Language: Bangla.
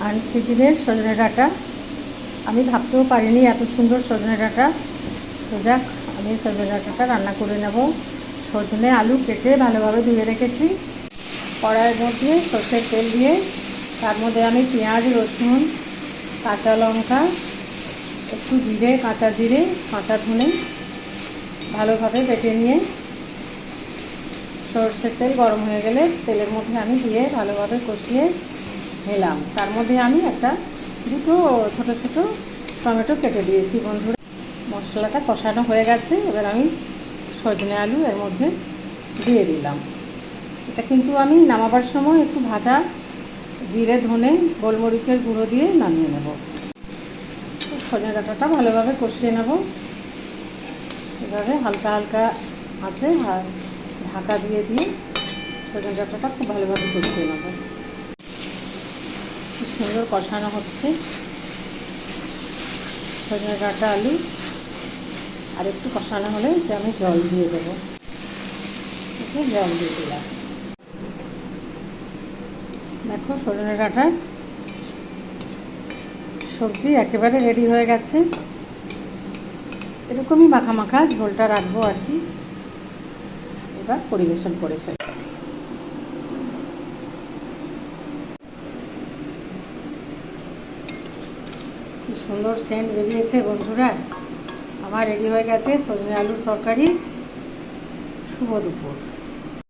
আনসিজনের সজনে ডাঁটা। আমি ভাবতেও পারিনি এত সুন্দর সজনে ডাঁটা। তো যাক, আমি সজনে ডাঁটাটা রান্না করে নেব। সজনে আলু কেটে ভালোভাবে ধুয়ে রেখেছি। কড়াইয়ের মধ্যে সরষের তেল দিয়ে তার মধ্যে আমি পেঁয়াজ, রসুন, কাঁচা লঙ্কা, একটু জিরে, কাঁচা জিরে, কাঁচা ধনে ভালোভাবে বেটে নিয়ে সরষের তেল গরম হয়ে গেলে তেলের মধ্যে আমি দিয়ে ভালোভাবে কষিয়ে নিলাম। তার মধ্যে আমি দুটো ছোটো ছোটো টমেটো কেটে দিয়েছি বন্ধুরা। মশলাটা কষানো হয়ে গেছে, এবার আমি সজনে আলু এর মধ্যে দিয়ে দিলাম। এটা কিন্তু আমি নামাবার সময় একটু ভাজা জিরে, ধনে, গোলমরিচের গুঁড়ো দিয়ে নামিয়ে নেব। সজনে ডাঁটাটা ভালোভাবে কষিয়ে নেব। এভাবে হালকা হালকা আছে আর ঢাকা দিয়ে সজনে ডাঁটাটা খুব ভালোভাবে কষিয়ে নেব। খুব সুন্দর কষানো হচ্ছে সজনে ডাঁটা আলু। আর একটু কষানো হলে আমি জল দিয়ে দেবো। জল দিয়ে দিলাম। দেখো, সজনে ডাঁটার সবজি একেবারে রেডি হয়ে গেছে। এরকমই মাখা মাখা ঝোলটা রাখবো আর কি। এবার পরিবেশন করে ফেলব। কি সুন্দর সেন্ট বেরিয়েছে বন্ধুরা। আমার রেডি হয়ে গেছে সজনে আলুর তরকারি। শুভ দুপুর।